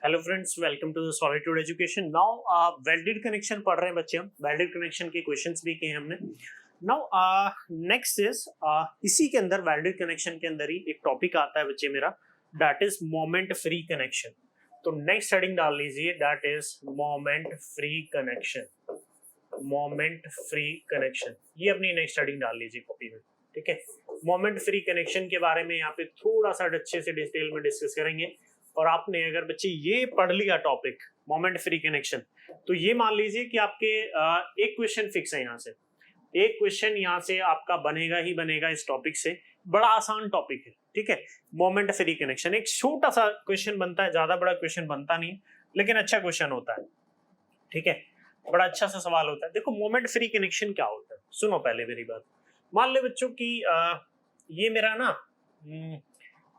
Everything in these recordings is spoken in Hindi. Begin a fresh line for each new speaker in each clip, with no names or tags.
Hello friends, welcome to the solitude education. Now welded connection पढ़ रहे हैं बच्चे। हम वेल्डेड कनेक्शन के क्वेश्चंस भी किए हमने। नाउ नेक्स्ट इज इसी के अंदर वेल्डेड कनेक्शन के अंदर ही एक टॉपिक आता है बच्चे मेरा, that is moment free connection. तो नेक्स्ट हेडिंग डाल लीजिए, that is moment free connection. Moment free connection, ये अपनी नेक्स्ट हेडिंग डाल लीजिए कॉपी में। ठीक है, मोमेंट फ्री कनेक्शन के बारे में यहाँ पे थोड़ा सा अच्छे से डिटेल में डिस्कस करेंगे। और आपने अगर बच्चे ये पढ़ लिया टॉपिक मोमेंट फ्री कनेक्शन, तो ये मान लीजिए कि आपके एक क्वेश्चन फिक्स है। यहाँ से एक क्वेश्चन यहाँ से आपका बनेगा ही बनेगा इस टॉपिक से। बड़ा आसान टॉपिक है, ठीक है। मोमेंट फ्री कनेक्शन एक छोटा सा क्वेश्चन बनता है, ज्यादा बड़ा क्वेश्चन बनता नहीं, लेकिन अच्छा क्वेश्चन होता है। ठीक है, बड़ा अच्छा सा सवाल होता है। देखो मोमेंट फ्री कनेक्शन क्या होता है, सुनो पहले मेरी बात। मान ले बच्चों की ये मेरा ना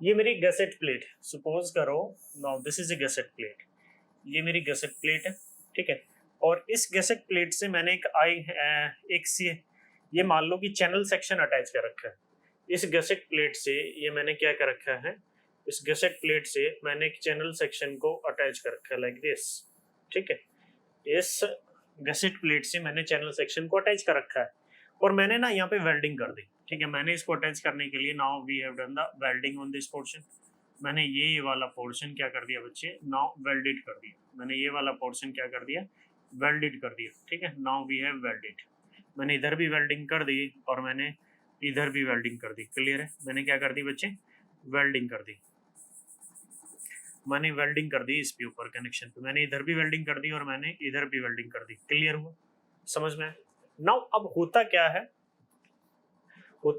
ये मेरी गसेट प्लेट, सपोज करो now this is a gusset plate. ये मेरी गसेट प्लेट है, ठीक है। और इस गसेट प्लेट से मैंने ये मान लो कि चैनल सेक्शन अटैच कर रखा है। इस गसेट प्लेट से ये मैंने क्या कर रखा है, इस गसेट प्लेट से मैंने एक चैनल सेक्शन को अटैच कर रखा है लाइक दिस। ठीक है, इस गसेट प्लेट से मैंने चैनल सेक्शन को अटैच कर रखा है और मैंने ना यहाँ पे वेल्डिंग कर दी। ठीक है, मैंने इसको अटैच करने के लिए now we have done the welding on this portion. मैंने ये वाला पोर्शन क्या कर दिया बच्चे, नाउ वेल्डेड कर दिया। मैंने ये वाला पोर्शन क्या कर दिया, वेल्डेड कर दिया। ठीक है, नाउ वी हैव वेल्डेड। मैंने इधर भी वेल्डिंग कर दी और मैंने इधर भी वेल्डिंग कर दी। क्लियर है, मैंने क्या कर दी बच्चे, वेल्डिंग कर दी। मैंने वेल्डिंग कर दी इसके ऊपर कनेक्शन पे। मैंने इधर भी वेल्डिंग कर दी और मैंने इधर भी वेल्डिंग कर दी। क्लियर हुआ, समझ में? नाउ अब होता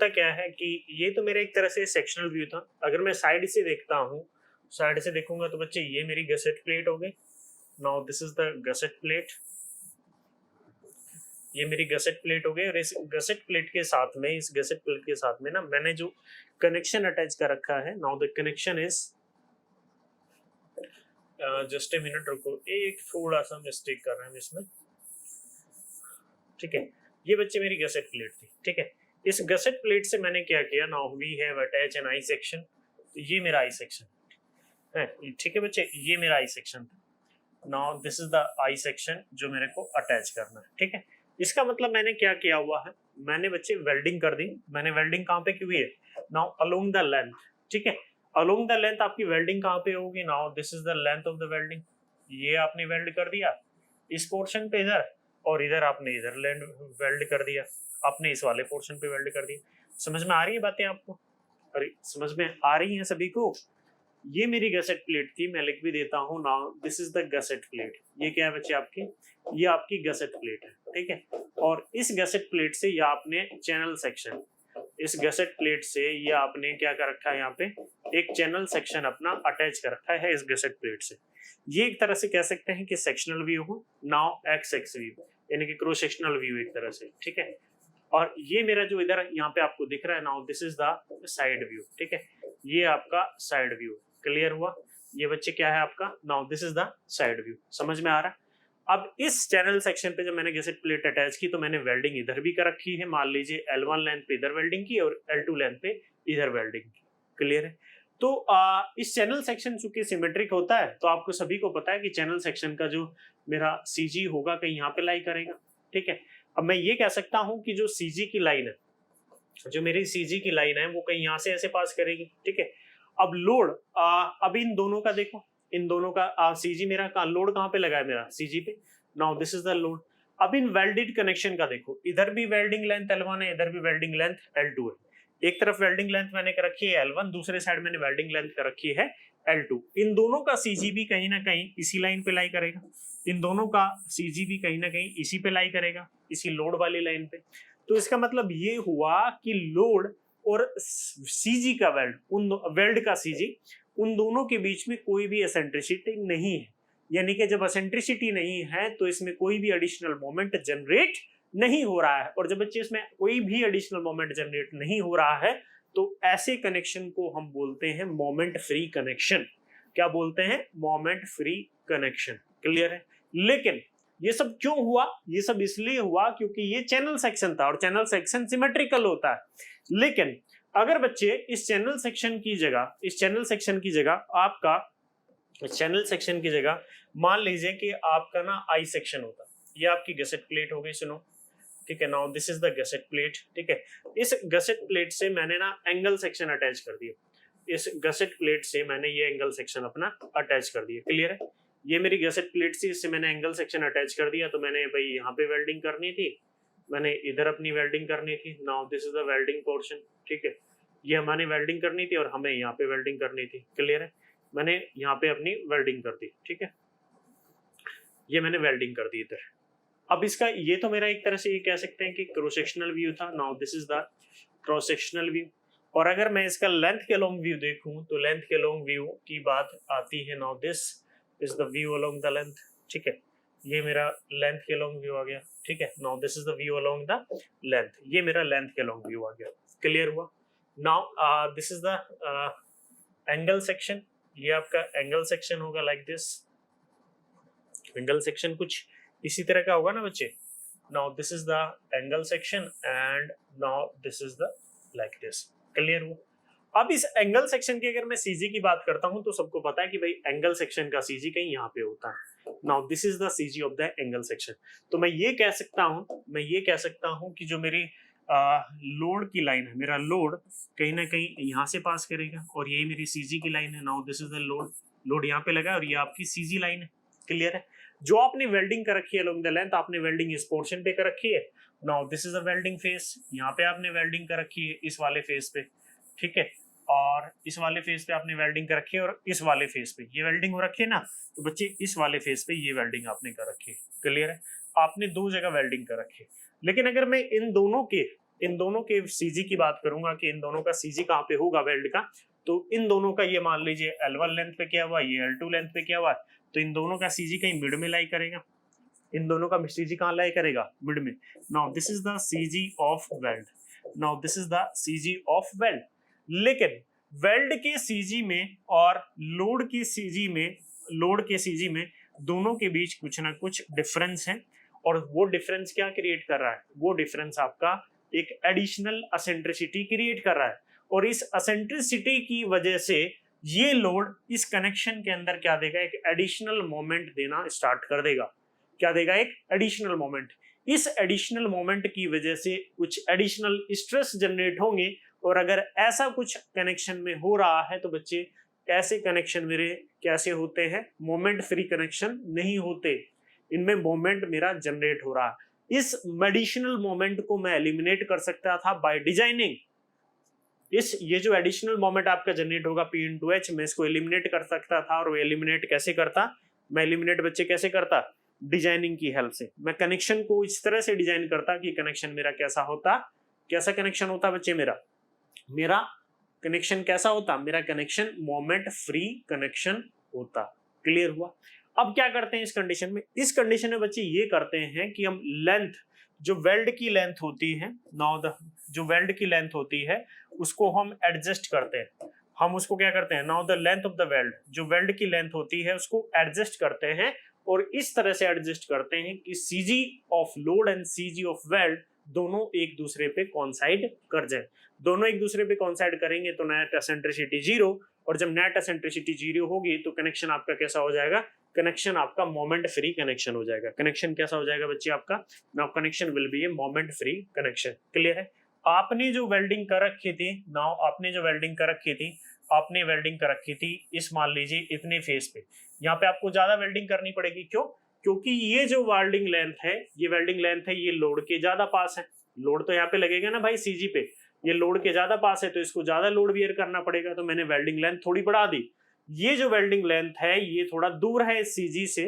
क्या है कि ये तो मेरा एक तरह से सेक्शनल व्यू था। अगर मैं साइड से देखता हूँ, साइड से देखूंगा तो बच्चे ये मेरी गसेट प्लेट हो गई। Now this is the gusset plate, ये मेरी गसेट प्लेट हो गई। और इस गसेट प्लेट के साथ में, इस गसेट प्लेट के साथ में ना मैंने जो कनेक्शन अटैच कर रखा है, now the connection is just a minute रुको, एक थोड़ा सा मिस्टेक कर रहे हैं इसमें। ठीक है, ये बच्चे मेरी गसेट प्लेट थी। ठीक है, इस गसेट प्लेट से मैंने क्या किया, now we have attach an I section. तो ये मेरा आई सेक्शन है। ठीक है बच्चे, ये मेरा आई सेक्शन था। Now this is the I section जो मेरे को अटैच करना है। ठीक है, इसका मतलब मैंने क्या किया हुआ है, मैंने बच्चे वेल्डिंग कर दी। मैंने वेल्डिंग कहाँ पे की हुई है, नाउ अलोंग द लेंथ। ठीक है, अलोंग द लेंथ आपकी वेल्डिंग कहाँ पे होगी, now this is the length of the welding. ये आपने वेल्ड कर दिया इस पोर्शन पे इधर, और इधर आपने इधर वेल्ड कर दिया, आपने इस वाले पोर्शन पे वेल्ड कर दिया। समझ में आ रही है बातें आपको? अरे समझ में आ रही हैं सभी को? ये मेरी गसेट प्लेट थी, मैं लिख भी देता हूँ। Now this is the gusset plate. ये क्या है बच्चे आपकी, ये आपकी गसेट प्लेट है। ठीक है, और इस गसेट प्लेट से ये आपने चैनल सेक्शन, इस गसेट प्लेट से ये आपने क्या कर रखा है, यहाँ पे एक चैनल सेक्शन अपना अटैच कर रखा है इस गसेट प्लेट से। ये एक तरह से कह सकते हैं कि सेक्शनल व्यू हो। नाउ एक्स एक्स व्यू यानी कि क्रॉस सेक्शनल व्यू एक तरह से। ठीक है, और ये मेरा जो इधर यहाँ पे आपको दिख रहा है, now this is the side view. ठीक है, ये आपका साइड व्यू। क्लियर हुआ, ये बच्चे क्या है आपका, now this is the side view. समझ में आ रहा है? अब इस चैनल सेक्शन पे जब मैंने गसेट प्लेट अटैच की तो मैंने वेल्डिंग इधर भी कर रखी है। मान लीजिए L1 लेंथ पे इधर वेल्डिंग की और L2 लेंथ पे इधर वेल्डिंग की। क्लियर है? तो इस चैनल सेक्शन चूंकि सिमेट्रिक होता है, तो आपको सभी को पता है कि चैनल सेक्शन का जो मेरा CG होगा कहीं यहाँ पे लाई करेगा। ठीक है, अब मैं ये कह सकता हूँ कि जो CG की लाइन है, जो मेरी CG की लाइन है वो कहीं यहाँ से ऐसे पास करेगी। ठीक है, अब लोड अब इन दोनों का देखो, इन दोनों का CG मेरा लोड कहाँ पे लगा है, मेरा CG पे। Now this is the load. अब इन वेल्डेड कनेक्शन का देखो, इधर भी वेल्डिंग लेंथ L1 है, इधर भी वेल्डिंग लेंथ L2 है। एक तरफ वेल्डिंग लेंथ मैंने कर रखी है L1, दूसरे साइड मैंने वेल्डिंग लेंथ कर रखी है L2। इन दोनों का CG भी कहीं ना कहीं इसी लाइन पे लाई करेगा। इन दोनों का CG भी कहीं ना कहीं इसी पे लाई करेगा, इसी लोड वाली लाइन पे। तो इसका मतलब ये हुआ कि लोड और CG का वेल्ड, उन वेल्ड का CG, उन दोनों के बीच में कोई भी एसेंट्रिसिटी नहीं है। यानी कि जब एसेंट्रिसिटी नहीं है तो इसमें कोई भी एडिशनल मोमेंट जनरेट नहीं हो रहा है। और जब बच्चे इसमें कोई भी एडिशनल मोमेंट जनरेट नहीं हो रहा है तो ऐसे कनेक्शन को हम बोलते हैं मोमेंट फ्री कनेक्शन। क्या बोलते हैं? Moment free connection. क्लियर है? लेकिन ये सब क्यों हुआ? ये सब इसलिए हुआ क्योंकि ये चैनल सेक्शन था और चैनल सेक्शन सिमेट्रिकल होता है। लेकिन अगर बच्चे इस चैनल सेक्शन की जगह आपका चैनल सेक्शन की जगह मान लीजिए कि आपका ना आई सेक्शन होता, ये आपकी गसेट प्लेट हो गई, सुनो, ठीक है। Now this is the gusset plate, ठीक है। इस गसेट प्लेट से मैंने ना एंगल सेक्शन अटैच कर दिया, इस गसेट प्लेट से मैंने ये एंगल सेक्शन अपना अटैच कर दिया, क्लियर है। ये मेरी गसेट प्लेट थी, इससे मैंने एंगल सेक्शन अटैच कर दिया, तो मैंने भाई यहाँ पे वेल्डिंग करनी थी, मैंने इधर अपनी वेल्डिंग करनी थी। Now this is the welding portion, ठीक है। ये हमारे वेल्डिंग करनी थी और हमें यहाँ पे वेल्डिंग करनी थी, क्लियर है। मैंने यहाँ पे अपनी वेल्डिंग कर दी, ठीक है, ये मैंने वेल्डिंग कर दी इधर। अब इसका ये तो मेरा एक तरह से ये कह सकते हैं कि क्रॉस सेक्शनल व्यू था। Now this is the cross sectional view. और अगर मैं इसका लेंथ के लॉन्ग व्यू देखूं तो लेंथ के लॉन्ग व्यू की बात आती है। Now this is the view along the length, ठीक है, ये मेरा लेंथ के लॉन्ग व्यू आ गया, ठीक है। Now this is the view along the length, ये मेरा लेंथ के लॉन्ग व्यू आ गया, क्लियर हुआ। Now this is the angle section, ये आपका एंगल सेक्शन होगा लाइक दिस। एंगल सेक्शन कुछ इसी तरह का होगा ना बच्चे। Now this is the angle section and now this is the like this, clear हुआ। अब इस एंगल सेक्शन की अगर मैं सीजी की बात करता हूं तो सबको पता है कि भाई एंगल सेक्शन का सीजी कहीं यहाँ पे होता है। Now this is the CG of the angle section. तो मैं ये कह सकता हूं कि जो मेरी लोड की लाइन है, मेरा लोड कहीं ना कहीं यहाँ से पास करेगा और यही मेरी सीजी की लाइन है। Now this is the load, load यहाँ पे लगा और ये आपकी सीजी लाइन है, क्लियर है। जो आपने वेल्डिंग कर रखी है अलोंग द लेंथ, आपने वेल्डिंग इस पोर्शन पे कर रखी है। Now this is a welding face, यहाँ पे आपने वेल्डिंग कर रखी है इस वाले फेस पे, ठीक है, और इस वाले फेस पे आपने वेल्डिंग कर रखी है और इस वाले फेस पे ये वेल्डिंग हो रखी है ना, तो बच्चे इस वाले फेस पे ये वेल्डिंग आपने कर रखी है, क्लियर है। आपने दो जगह वेल्डिंग कर रखी है। लेकिन अगर मैं इन दोनों के सीजी की बात करूंगा कि इन दोनों का सीजी कहाँ पे होगा वेल्ड का, तो इन दोनों का ये मान लीजिए L1 लेंथ पे क्या हुआ, ये L2 लेंथ पे क्या हुआ, तो इन दोनों का सीजी कहीं मिड में लाई करेगा, इन दोनों का सीजी कहाँ लाई करेगा, मिड में। Now this is the CG of weld, now this is the CG of weld. लेकिन वेल्ड के सीजी में और लोड के सीजी में दोनों के बीच कुछ ना कुछ डिफरेंस है। और वो डिफरेंस क्या क्रिएट कर रहा है, वो डिफरेंस आपका एक एडिशनल एसेंट्रिसिटी क्रिएट कर रहा है। और इस एसेंट्रिसिटी की वजह से ये लोड इस कनेक्शन के अंदर क्या देगा, एक एडिशनल मोमेंट देना स्टार्ट कर देगा। क्या देगा, एक एडिशनल मोमेंट। इस एडिशनल मोमेंट की वजह से कुछ एडिशनल स्ट्रेस जनरेट होंगे। और अगर ऐसा कुछ कनेक्शन में हो रहा है तो बच्चे ऐसे कनेक्शन मेरे कैसे होते हैं, मोमेंट फ्री कनेक्शन नहीं होते, इनमें मोमेंट मेरा जनरेट हो रहा है। इस एडिशनल मोमेंट को मैं एलिमिनेट कर सकता था बाय डिजाइनिंग। ये जो एडिशनल मोमेंट आपका जनरेट होगा P into H, मैं इसको एलिमिनेट कर सकता था। और वो एलिमिनेट कैसे करता, मैं एलिमिनेट बच्चे कैसे करता, डिजाइनिंग की हेल्प से। मैं कनेक्शन को इस तरह से डिजाइन करता कि कनेक्शन मेरा कैसा होता, कैसा कनेक्शन होता बच्चे, मेरा कनेक्शन कैसा होता, मेरा कनेक्शन मोमेंट फ्री कनेक्शन होता, क्लियर हुआ। अब क्या करते हैं इस कंडीशन में, इस कंडीशन में बच्चे ये करते हैं कि हम लेंथ, जो वेल्ड की लेंथ होती है, जो वेल्ड की लेंथ होती है उसको हम एडजस्ट करते हैं। हम उसको क्या करते हैं, now the length of the weld, जो वेल्ड की लेंथ होती है उसको एडजस्ट करते हैं। और इस तरह से एडजस्ट करते हैं कि CG of load and CG of weld दोनों एक दूसरे पे कॉन्साइड कर जाए। दोनों एक दूसरे पे कॉन्साइड करेंगे तो नेट एसेंट्रिसिटी 0, और जब नेट एसेंट्रिसिटी 0 होगी तो कनेक्शन आपका कैसा हो जाएगा, कनेक्शन आपका मोमेंट फ्री कनेक्शन हो जाएगा। कनेक्शन कैसा हो जाएगा बच्चे आपका, now connection will be a moment free connection, clear है। आपने जो वेल्डिंग कर रखी थी, आपने वेल्डिंग कर रखी थी इस मान लीजिए इतने फेस पे, यहाँ पे आपको ज्यादा वेल्डिंग करनी पड़ेगी। क्यों, क्योंकि ये जो वेल्डिंग लेंथ है, ये लोड के ज्यादा पास है। लोड तो यहाँ पे लगेगा ना भाई सीजी पे, ये लोड के ज्यादा पास है तो इसको ज्यादा लोड बियर करना पड़ेगा। तो मैंने वेल्डिंग लेंथ थोड़ी बढ़ा दी। ये जो वेल्डिंग लेंथ है ये थोड़ा दूर है सीजी से,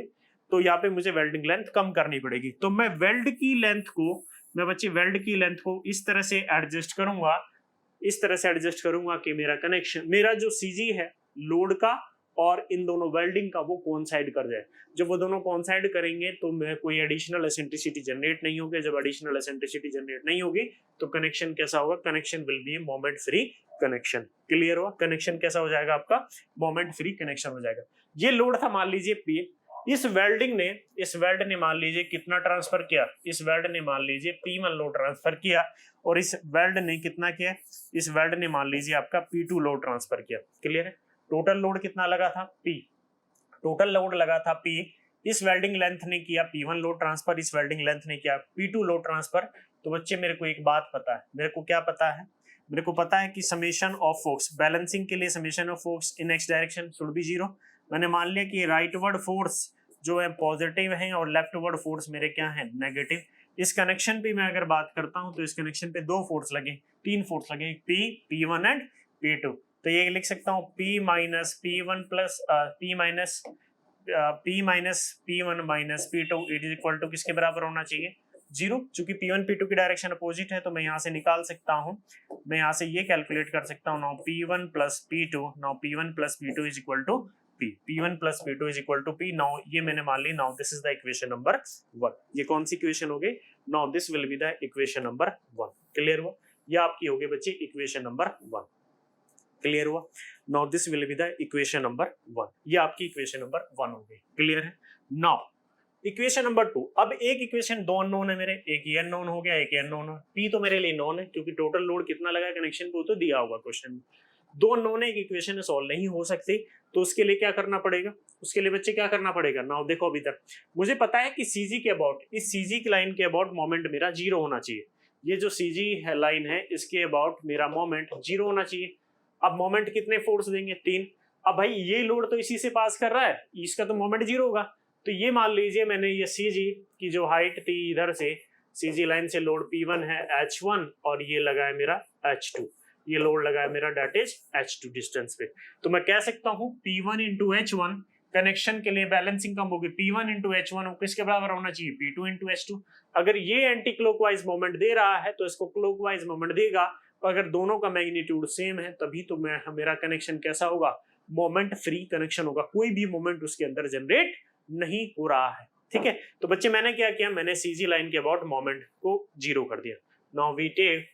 तो यहाँ पे मुझे वेल्डिंग लेंथ कम करनी पड़ेगी। तो मैं वेल्ड की लेंथ को इस तरह से एडजस्ट करूंगा कि मेरा कनेक्शन, मेरा जो सीजी है लोड का और इन दोनों वेल्डिंग का, वो कोइंसाइड कर जाए। जब वो दोनों कोइंसाइड करेंगे तो मैं कोई एडिशनल एसेंट्रिसिटी जनरेट नहीं होगी। जब एडिशनल एसेंट्रिसिटी जनरेट नहीं होगी तो कनेक्शन कैसा होगा, connection will be a moment free connection, clear हुआ। कनेक्शन कैसा हो जाएगा आपका, मोमेंट फ्री कनेक्शन हो जाएगा। ये लोड था मान लीजिए P, इस वेल्ड ने मान लीजिए कितना ट्रांसफर किया, इस वेल्ड ने मान लीजिए P1 लोड ट्रांसफर किया, और इस वेल्ड ने कितना किया, इस वेल्ड ने मान लीजिए आपका P2 लोड ट्रांसफर किया, क्लियर है। टोटल लोड कितना लगा था P, टोटल लोड लगा था P, इस वेल्डिंग लेंथ ने किया P1 लोड ट्रांसफर, इस वेल्डिंग लेंथ ने किया P2 लोड ट्रांसफर। तो बच्चे मेरे को एक बात पता है, मेरे को क्या पता है, मेरे को पता है कि समेशन ऑफ फोर्स, बैलेंसिंग के लिए summation of force in x direction should be 0। मैंने मान लिया कि राइटवर्ड फोर्स जो है पॉजिटिव है और लेफ्टवर्ड फोर्स मेरे क्या है, नेगेटिव। इस कनेक्शन पे मैं अगर बात करता हूं तो इस कनेक्शन पे 2 फोर्स लगे, 3 फोर्स लगे, P1 एंड P2। तो ये लिख सकता हूँ P minus P1 plus P minus P1 minus P2 it is equal to किसके बराबर होना चाहिए, 0। चूंकि P1 P2 की डायरेक्शन अपोजिट है तो मैं यहाँ से निकाल सकता हूँ, मैं यहाँ से ये कैलकुलेट कर सकता हूँ, now P1 plus P2, now P1 plus P2 is equal to P, P1 plus P2 is equal to P। Now ये मैंने मान ली, now this is the equation number 1। ये कौन सी इक्वेशन हो गई, now this will be the equation number 1। Clear हुआ, ये आपकी हो गई बच्चे इक्वेशन नंबर 1। क्लियर हुआ, now this will be the equation number 1, ये आपकी इक्वेशन नंबर 1 हो गई। क्लियर है। नाउ इक्वेशन नंबर 2, अब एक इक्वेशन 2 अननोन है मेरे, एक ये अननोन हो गया, एक ये अननोन है। P तो मेरे लिए नोन है क्योंकि टोटल लोड कितना लगा कनेक्शन पे वो तो दिया होगा क्वेश्चन में। 2 अननोन है, एक इक्वेशन सॉल्व नहीं हो सकती, तो उसके लिए क्या करना पड़ेगा, उसके लिए बच्चे क्या करना पड़ेगा। नाउ देखो अभी तक मुझे पता है कि CG के अबाउट, इस CG की लाइन के अबाउट मोमेंट मेरा 0 होना चाहिए। ये जो CG है लाइन है इसके अबाउट मेरा मोमेंट 0 होना चाहिए। अब मोमेंट कितने फोर्स देंगे, 3। अब भाई ये लोड तो इसी से पास कर रहा है, इसका तो मोमेंट 0 होगा। तो ये मान लीजिए मैंने ये CG की जो हाइट थी इधर से CG लाइन से लोड P1 है H1 और ये लगा है मेरा H2, ये लोड लगा है मेरा डेट इज H2 डिस्टेंस पे। तो मैं कह सकता हूँ P1 इंटू H1 कनेक्शन के लिए बैलेंसिंग कम होगी, P1 इंटू H1 किसके बराबर होना चाहिए, P2 इंटू H2। अगर ये एंटी क्लॉकवाइज मोमेंट दे रहा है तो इसको क्लॉकवाइज मोमेंट देगा, और अगर दोनों का मैग्नीट्यूड सेम है तभी तो मेरा कनेक्शन कैसा होगा, मोमेंट फ्री कनेक्शन होगा, कोई भी मोमेंट उसके अंदर जनरेट नहीं हो रहा है। ठीक है, तो बच्चे मैंने क्या किया, मैंने CG लाइन के अबाउट मोमेंट को 0 कर दिया। Now we take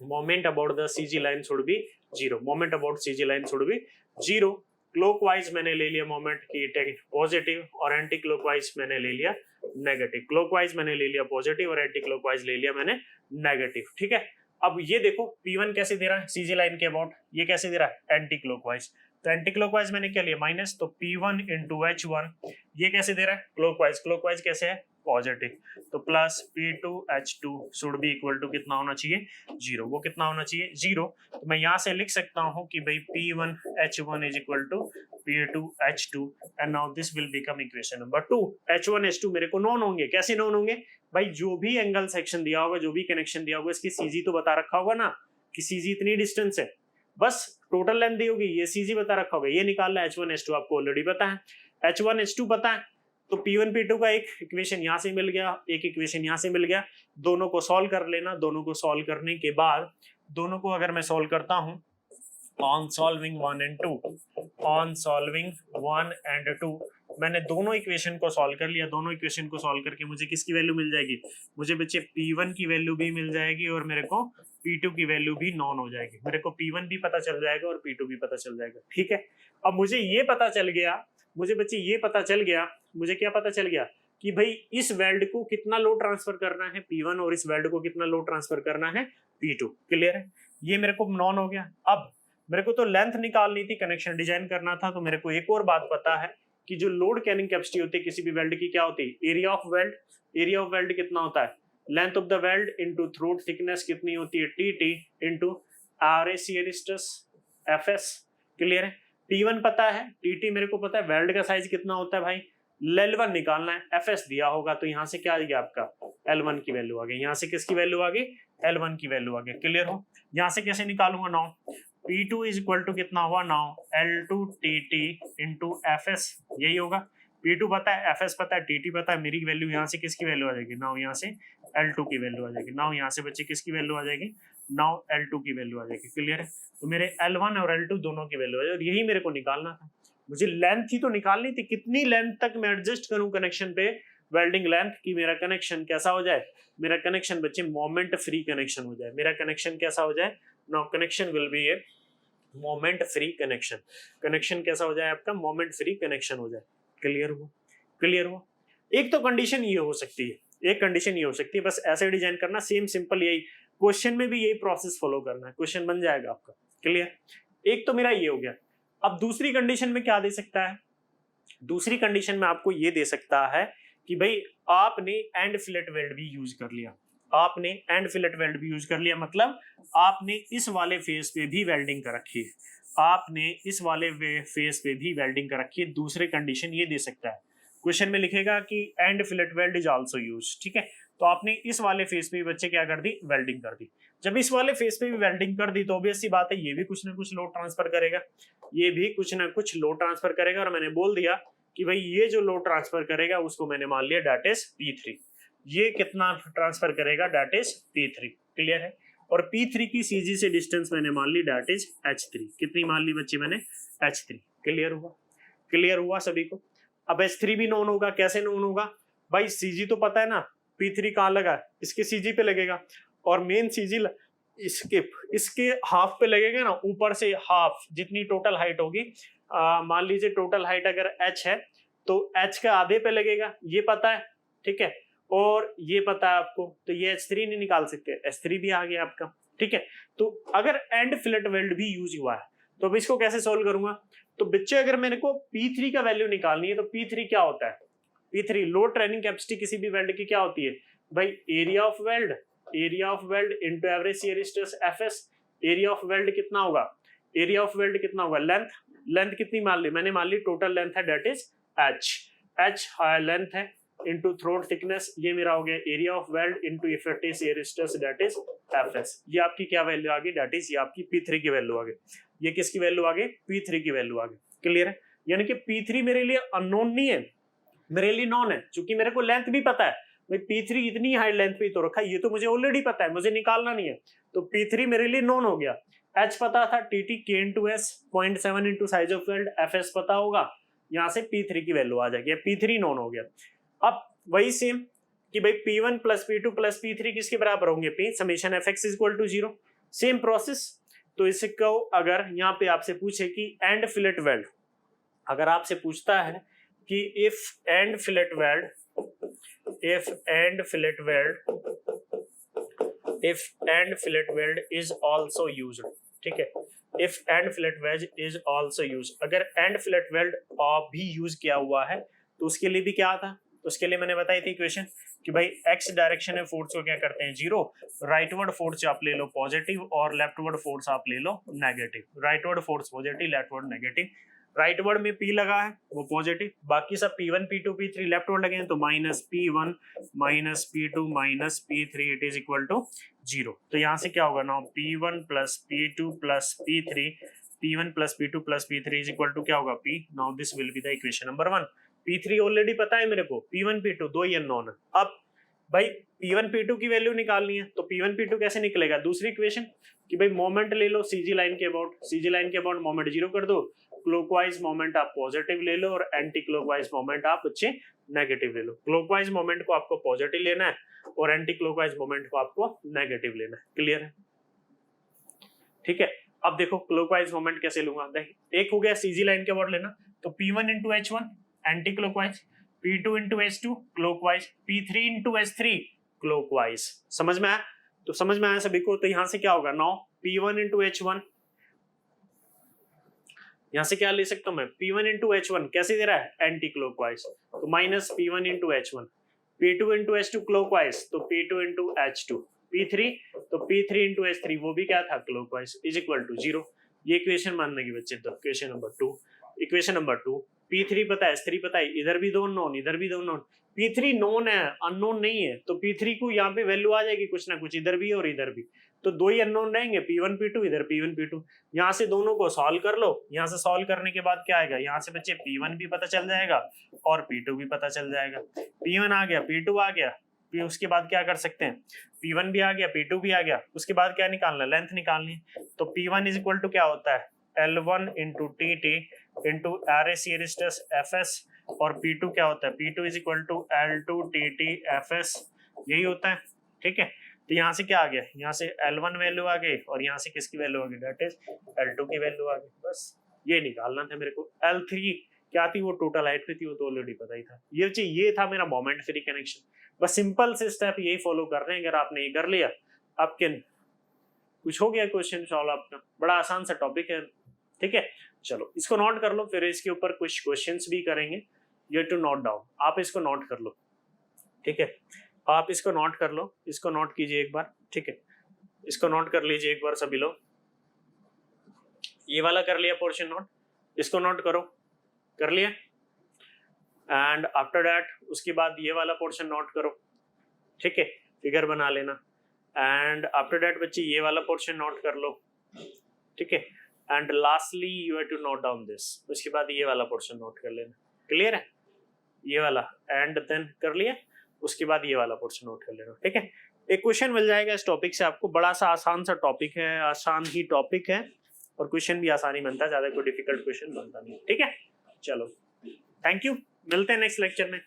moment about the CG line should be 0, moment about CG line should be 0। Clockwise मैंने ले लिया मोमेंट की पॉजिटिव और एंटी क्लॉकवाइज मैंने ले लिया नेगेटिव। क्लॉकवाइज मैंने ले लिया पॉजिटिव और एंटी क्लॉकवाइज ले लिया मैंने नेगेटिव। ठीक है, अब ये देखो P1 कैसे दे रहा है CG लाइन के अबाउट, ये कैसे दे रहा है एंटी क्लॉकवाइज। तो एंटी क्लॉकवाइज मैंने क्या लिया माइनस, तो P1 इंटू H1 ये कैसे दे रहा है क्लॉकवाइज, क्लॉकवाइज कैसे है पॉजिटिव, तो plus P2 H2 should be equal to कितना होना चाहिए 0, वो कितना होना चाहिए 0। तो मैं यहाँ से लिख सकता हूँ कि भाई P1 H1 is equal to P2 H2 and now this will become equation number 2। H1 H2 मेरे को नॉन होंगे, कैसे नॉन होंगे भाई, जो भी एंगल सेक्शन दिया होगा, जो भी कनेक्शन दिया होगा, इसकी CG तो बता रखा होगा ना कि CG इतनी डिस्टेंस है, बस टोटल लेंथ दी होगी, ये CG बता रखा होगा, ये निकालना है। H1 H2 आपको ऑलरेडी पता है, H1 H2 पता है, तो P1 P2 का एक इक्वेशन यहाँ से मिल गया, एक इक्वेशन यहाँ से मिल गया, दोनों को सॉल्व कर लेना। दोनों को सॉल्व करने के बाद, दोनों को अगर मैं सॉल्व करता हूँ on solving 1 and 2, on solving 1 and 2, मैंने दोनों इक्वेशन को सॉल्व कर लिया। दोनों इक्वेशन को सॉल्व करके मुझे किसकी वैल्यू मिल जाएगी, मुझे बच्चे P1 की वैल्यू भी मिल जाएगी और मेरे को P2 की वैल्यू भी नॉन हो जाएगी। मेरे को P1 भी पता चल जाएगा और P2 भी पता चल जाएगा। ठीक है, अब मुझे ये पता चल गया, मुझे बच्चे ये पता चल गया, मुझे क्या पता चल गया कि भाई इस वेल्ड को कितना लोड ट्रांसफर करना है P1 और इस वेल्ड को कितना लोड ट्रांसफर करना है P2। क्लियर है, ये मेरे को नॉन हो गया। अब मेरे को तो लेंथ निकालनी थी, कनेक्शन डिजाइन करना था, तो मेरे को एक और बात पता है कि जो लोड कैरिंग कैपेसिटी होती है किसी भी वेल्ड की क्या होती है, area of weld. Area of weld कितना होता है, length of the weld into throat thickness कितनी होती है TT into RAC radius FS। Clear है, T1 पता है, TT मेरे को पता है, वेल्ड का साइज कितना होता है भाई, L1 निकालना है, FS दिया होगा, तो यहाँ से क्या आ गया आपका L1 की वैल्यू आ गई, यहाँ से किसकी वैल्यू आ गई L1 की वैल्यू आ गई। क्लियर हो, यहाँ से कैसे निकालूंगा, now P2 is equal to कितना हुआ, now L2 TT into FS, यही होगा। P2 पता है, FS पता है, TT पता है, मेरी वैल्यू यहाँ से किसकी वैल्यू आ जाएगी, नाउ यहाँ से L2 की वैल्यू आ जाएगी। नाउ यहाँ से बच्चे किसकी वैल्यू आ जाएगी, नाउ L2 की वैल्यू आ जाएगी। क्लियर है, तो मेरे L1 और L2 दोनों की वैल्यू आ जाएगी, यही मेरे को निकालना था। मुझे लेंथ ही तो निकालनी थी, कितनी लेंथ तक मैं एडजस्ट करूं कनेक्शन पे, वेल्डिंग लेंथ की मेरा कनेक्शन कैसा हो जाए, मेरा कनेक्शन बच्चे मोमेंट फ्री कनेक्शन हो जाए। मेरा कनेक्शन कैसा हो जाए, now connection will be a moment free connection. Connection कैसा हो जाए आपका, मोमेंट फ्री कनेक्शन हो जाए। क्लियर हुआ, क्लियर हुआ। एक तो कंडीशन ये हो सकती है, एक कंडीशन ये हो सकती है, बस ऐसे डिजाइन करना, सेम सिंपल यही क्वेश्चन में भी यही प्रोसेस फॉलो करना है, क्वेश्चन बन जाएगा आपका। क्लियर, एक तो मेरा ये हो गया। अब दूसरी कंडीशन में क्या दे सकता है, दूसरी कंडीशन में आपको ये दे सकता है कि भाई आपने एंड फिलेट वेल्ड भी यूज कर लिया, आपने एंड फिलेट वेल्ड भी यूज कर लिया, मतलब आपने इस वाले फेस पे भी वेल्डिंग कर रखी है, आपने इस वाले फेस पे भी वेल्डिंग कर रखी है। दूसरी कंडीशन ये दे सकता है, क्वेश्चन में लिखेगा कि and fillet weld is also use, ठीक है, तो आपने इस वाले फेस पे भी बच्चे क्या कर दी, वेल्डिंग कर दी। जब इस वाले फेस पे भी वेल्डिंग कर दी तो ऑब्वियस सी बात है ये भी कुछ ना कुछ लोड ट्रांसफर करेगा, ये भी कुछ ना कुछ लोड ट्रांसफर करेगा, और मैंने बोल दिया कि भाई ये जो लोड ट्रांसफर करेगा उसको मैंने मान लिया दैट इज P3। ये कितना ट्रांसफर करेगा, दैट इज P3, क्लियर है। और P3 की CG से डिस्टेंस मैंने मान ली दैट इज H3, कितनी मान ली बच्चे मैंने, H3, क्लियर हुआ, क्लियर हुआ सभी को। अब H3 भी नोन होगा, कैसे नोन होगा भाई, CG तो पता है ना, P3 कहाँ लगा, इसके CG पे लगेगा, और मेन CG इसके हाफ पे लगेगा ना, ऊपर से हाफ जितनी टोटल हाइट होगी, मान लीजिए टोटल हाइट अगर h है तो h का आधे पे लगेगा, ये पता है, ठीक है, और ये पता है आपको, तो ये H3 नहीं निकाल सकते, H3 भी आ गया आपका, ठीक है। तो अगर एंड फिलेट वेल्ड भी यूज हुआ है तो अब इसको कैसे सोल्व करूंगा, तो बच्चे अगर मेरे को P3 का वैल्यू निकालनी है तो P3 क्या होता है, P3 लोड ट्रेनिंग कैपेसिटी किसी भी वेल्ड की क्या होती है भाई, area of weld into average shear stress Fs। Area of weld कितना होगा, एरिया ऑफ वेल्ड कितना होगा, लेंथ कितनी मान ली मैंने, मान ली टोटल लेंथ है दैट इज h लेंथ है इनटू थ्रोट थिकनेस, ये मेरा हो गया area of weld into effective shear stress that is Fs। ये आपकी क्या वैल्यू आ गई, दैट इज ये आपकी P3 की वैल्यू आ गई, ये किसकी वैल्यू आ गई, P3 की वैल्यू आ गई, क्लियर है। यानी कि P3 मेरे लिए अननोन नहीं है, मेरे लिए नॉन है, क्योंकि मेरे को लेंथ भी पता है, भाई P3 इतनी हाई लेंथ पे तो रखा है, ये तो मुझे ऑलरेडी पता है, मुझे निकालना नहीं है, तो P3 मेरे लिए नॉन हो गया। H पता था TT K/S 0.7 into size of weld, Fs पता होगा, यहाँ से P3 की वैल्यू आ जाएगी, P3 नॉन हो गया। अब वही सेम कि भाई P1 plus P2 plus P3 किसके बराबर होंगे, P summation Fx equal to 0, same process. तो इसको अगर यहाँ पे आपसे पूछे कि एंड फिलेट वेल्ड, अगर आपसे पूछता है कि if and fillet weld is also used, ठीक है, if end fillet wedge is also used, अगर end fillet weld भी यूज किया हुआ है तो उसके लिए भी क्या था, तो उसके लिए मैंने बताई थी इक्वेशन कि भाई x डायरेक्शन में फोर्स को क्या करते हैं 0, राइटवर्ड फोर्स आप ले लो पॉजिटिव और लेफ्टवर्ड फोर्स आप ले लो negative, rightward force positive, leftward negative, rightward में P लगा है वो पॉजिटिव, बाकी सब P1 P2 P3 left word लगे हैं तो -P1 -P2 -P3 it is equal to 0। तो यहाँ से क्या होगा ना, P1 plus P2 plus P3, P1 plus P2 plus P3 is equal to क्या होगा P। Now this will be the equation number 1। P3 already पता है मेरे को, P1 P2 दो ही अननोन है। अब भाई P1 P2 की वैल्यू निकालनी है तो P1 P2 कैसे निकलेगा, दूसरी इक्वेशन कि भाई मोमेंट ले लो CG लाइन के अबाउट, मोमेंट 0 कर दो, क्लॉकवाइज मोमेंट आप पॉजिटिव ले लो और एंटी क्लॉकवाइज मोमेंट आप बच्चे नेगेटिव ले लो। क्लॉकवाइज मोमेंट को आपको पॉजिटिव लेना है और एंटी क्लॉकवाइज मोमेंट को आपको नेगेटिव लेना है, क्लियर है, ठीक है। अब देखो क्लॉकवाइज मोमेंट कैसे लूंगा, देखिए एक हो गया CG लाइन के अबाउट लेना, तो P1 into H1 anti clockwise, P2 into H2 clockwise, P3 into H3 clockwise, समझ में आया, तो समझ में आया सभी को। तो यहाँ से क्या होगा, नाउ P1 इंटू H1, यहाँ से क्या ले सकता हूं मैं, P1 इंटू H1 कैसे दे रहा है एंटी क्लॉकवाइज, तो minus P1 into H1, P2 into H2 clockwise तो P2 इंटू H2, P3 तो P3 इंटू H3 वो भी क्या था क्लॉकवाइज इज इक्वल टू 0। ये इक्वेशन मानने की बच्चे, तो इक्वेशन नंबर 2, P3 पता है H3 पता है, इधर भी दो नॉन इधर भी दो नॉन, P3 नॉन है अननोन नहीं है, तो P3 को यहाँ पे वैल्यू आ जाएगी कुछ ना कुछ, इधर भी और इधर भी, तो दो ही अननोन रहेंगे P1 P2, इधर P1 P2। यहाँ से दोनों को सॉल्व कर लो, यहाँ से सॉल्व करने के बाद क्या आएगा, यहाँ से बच्चे P1 भी पता चल जाएगा और P2 भी पता चल जाएगा, P1 आ गया P2 आ गया, उसके बाद क्या कर सकते हैं, P1 भी आ गया P2 भी आ गया, उसके बाद क्या निकालना, लेंथ निकालनी, तो P1 इज इक्वल टू क्या होता है L1 into TT into area shear stress Fs, और P2 क्या होता है, P2 is equal to L2 TT Fs, यही होता है, ठीक है। तो यहाँ से क्या आ गया, यहाँ से L1 वैल्यू आ गई और यहाँ से किसकी वैल्यू आ गई, दैट इज L2 की वैल्यू आ गई, बस ये निकालना था मेरे को। L3 क्या थी, वो टोटल हाइट पे थी, वो तो ऑलरेडी पता ही था। ये था मेरा मोमेंट फ्री कनेक्शन, बस सिंपल से स्टेप यही फॉलो कर रहे हैं, अगर आपने ये कर लिया आपके कुछ हो गया क्वेश्चन सॉल्व आपका, बड़ा आसान सा टॉपिक है, ठीक है, चलो इसको नोट कर लो, फिर इसके ऊपर कुछ क्वेश्चंस भी करेंगे। यू टू नोट डाउन, आप इसको नोट कर लो, ठीक है, आप इसको नोट कर लो, इसको नोट कीजिए एक बार, ठीक है, इसको नोट कर लीजिए एक बार सभी लोग। ये वाला कर लिया पोर्शन नोट, इसको नोट करो, कर लिया। एंड आफ्टर दैट उसके बाद ये वाला पोर्शन नोट करो, ठीक है, फिगर बना लेना। एंड आफ्टर दैट बच्चे ये वाला पोर्शन नोट कर लो, ठीक है। And lastly you have to note down this, उसके बाद ये वाला पोर्शन नोट कर लेना। क्लियर है, ये वाला एंड देन कर लिया, उसके बाद ये वाला पोर्शन नोट कर लेना, ठीक है। एक क्वेश्चन मिल जाएगा इस टॉपिक से आपको, बड़ा सा आसान सा टॉपिक है, आसान ही टॉपिक है और क्वेश्चन भी आसानी बनता है, ज्यादा कोई डिफिकल्ट क्वेश्चन बनता नहीं, ठीक है। चलो थैंक यू, मिलते हैं नेक्स्ट लेक्चर में।